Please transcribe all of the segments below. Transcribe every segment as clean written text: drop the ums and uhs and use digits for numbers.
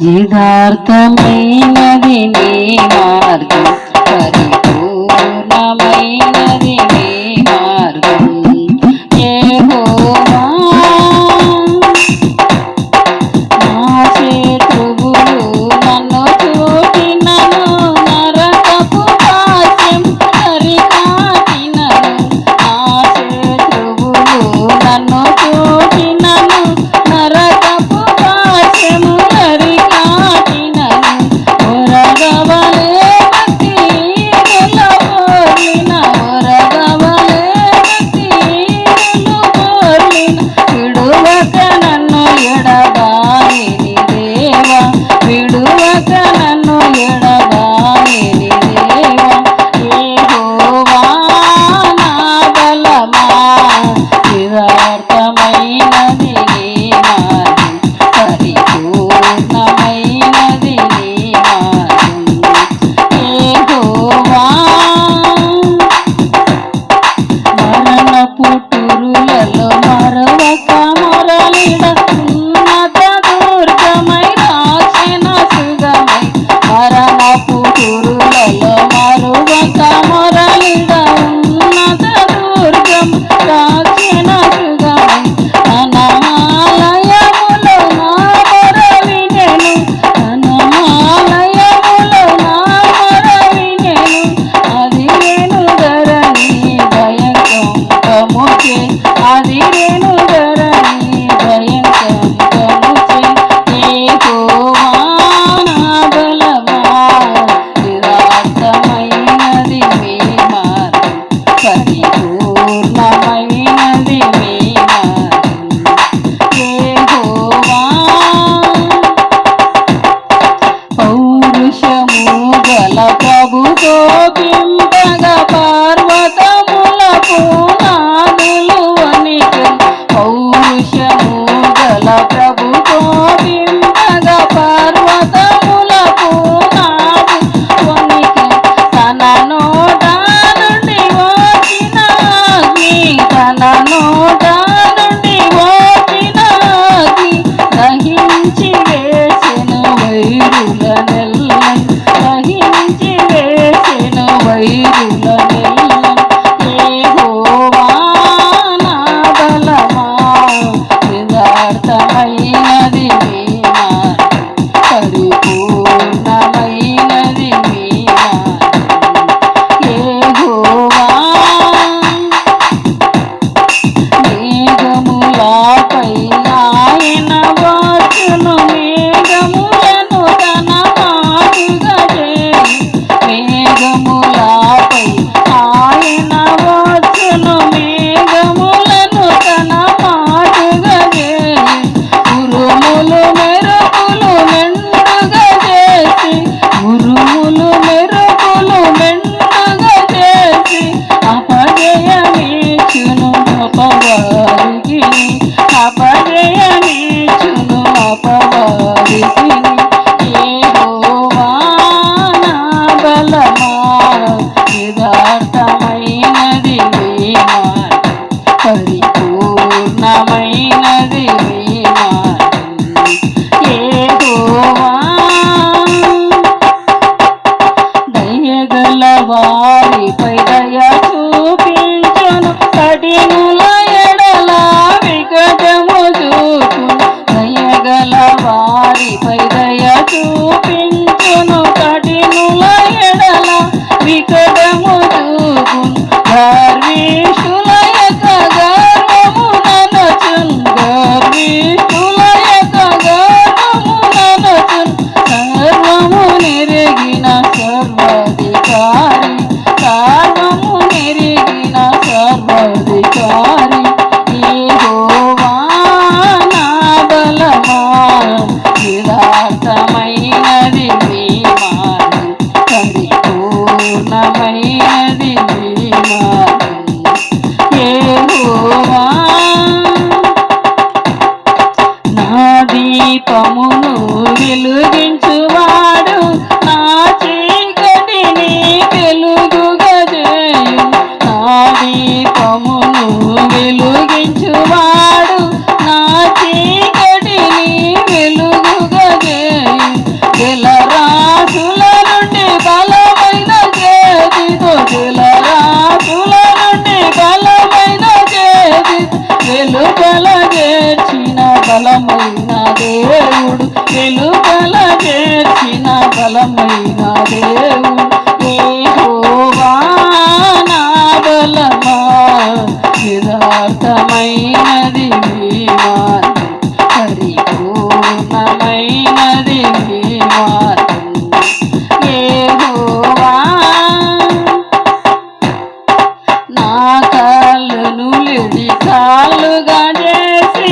యథార్థమైనది నీ మార్గం, పరిపూర్ణమైనది నీ మార్గం. యెహోవా నా శత్రువులు నన్ను చూచినను, నరకపు పాశం అరికాటినను. నా శత్రువులు నన్ను చూచినను, నరకపు పాశము అరికాటినను. ఒరగవలే భక్తిహీనుల పోలిన, ఒరగవలే భక్తిహీనులు పోలిన, విడువక నన్ను ఎడబాయని దేవా, విడువక నన్ను ఎడబాయని దేవా. యెహోవా నా బలమా, యథార్థమైనది నీ మార్గం, పరిపూర్ణమైనది నీ మార్గం. యెహోవా మరణ పుట్టురులలో మరవక మొరలిడ, ఉన్నత దుర్గమై రాక్షణ సుగమై. మరణ పుట్టురులలో మరవక మొరలిడ, ఉన్నత దుర్గం రాక్షణ సుగమై. అనాలయములో నా మొర వినెను, అనాలయములో నా మొర వినెను. అదిరేను ధరణి భయంకముచే, అదిరేను ధరణి భయంకముచే. యెహోవా నా బలమా, యథార్థమైనది నీ మార్గం, పరిపూర్ణమైనది నీ మార్గం. యెహోవా పౌరుషము గల ప్రభుతో బింబగా, పర్వతముల పునాదులు వణికెను. పౌరుషము గల ప్రభుతో బింబగా, పర్వతముల పునాదులు వణికెను. తన నోట నుండి వచ్చిన అగ్ని, తన నోట నుండి వచ్చిన అగ్ని దహించి వేసెను వైరులనెల్లను, దహించి వేసెను వైరులనెల్లను. యెహోవా నా బలమా, యథార్థమైనది నీ మార్గం, పరిపూర్ణమైనది నీ మార్గం. యెహోవా మేఘములపై ఆయన వచ్చును, మేఘములను తన మాటుగా చేయును. మేఘములపై ఆయన వచ్చును, మేఘములను తన మాటుగా చేయును. ఉరుములు మెరుపులు మెండుగా చేసి, ఉరుములు మెరుపులు మెండుగా చేసి, అపజయమిచ్చును అపవారికి, అపజయమిచ్చును అపవారికి. యెహోవా నా బలమా, యథార్థమైనది నీ మార్గం, పరిపూర్ణమైనది నీ మార్గం. యెహోవా దయగల వారిపై దయ చూపించును, కఠినుల ఎడల వికటము చూపును. దయగల వారిపై దయ చూపించును, కఠినుల ఎడల వికటము చూపును. గర్విష్ఠుల యొక్క గర్వము ననచున్, గర్విష్ఠుల యొక్క గర్వము ననచున్. సర్వము నెరిగిన సర్వాధికారి, సర్వము నెరిగిన సర్వాధికారి. యెహోవా నా బలమా, యథార్థమైనది నీ మార్గం, పరిపూర్ణమైనది నీ మార్గం. యెహోవా నా దీపమును వెలుగించువాడు, నా చీకటిని వెలుగుగా చేయు. నా దీపమును వెలుగించువాడు, నా చీకటిని వెలుగుగా చేయు. బలమైన దేవుడు, వెలుపల చేర్చిన బలమైన దేవుడు. యెహోవా నా బలమా, యథార్థమైనది మీ మార్గం, పరిపూర్ణమైనది మీ మార్గం. యెహోవా నా కాళ్ళను లెడి కాళ్ళుగా చేసి,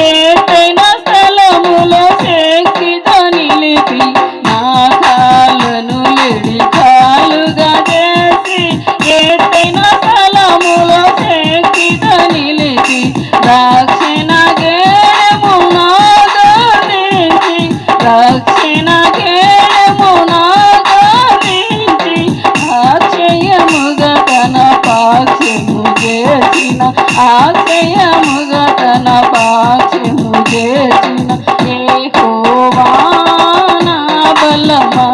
ఏటైన స్థలములో శక్తితో నిలిపి, నా కాళ్ళను లెడి కాళ్ళుగా చేసి, ఏటైన స్థలములో శక్తితో నిలిపి, రక్షణ గేయము నాగరించి, రక్షణ గేయము నాగరించి, ఆశ్చర్యముగా తన పాక్ష్యము చేసిన, ఆశ్చర్యముగా తన పాక్ష్యము చేసిన యెహోవా నా బలమా,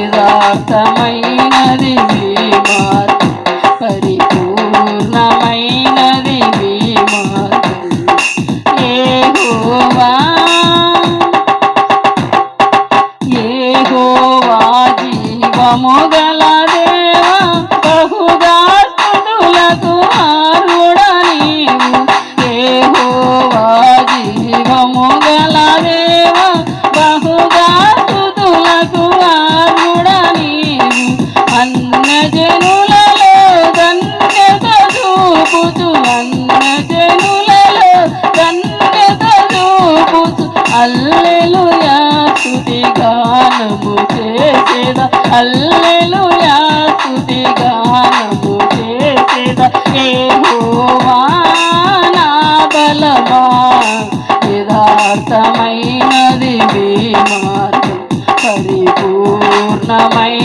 యథార్థమైనది మీ మార్గం, పరిపూర్ణమైనది మీ మార్గం. యెహోవా యెహోవా జీవము గల దేవా, బహుగా స్తుతులకు అర్హుడా నీవు. యెహోవా జీవము గల దేవా, బహుగా స్తుతులకు అర్హుడా నీవు. అన్యజనులలో ధన్యత చూపుచు, అన్యజనులలో ధన్యత చూపుచు, హల్లెలూయా స్తుతి గానము చేసేద, హల్లెలూయా స్తుతి గానము చేసేద. యెహోవా నా బలమా, యథార్థమైనది మీ మార్గం, పరిపూర్ణమై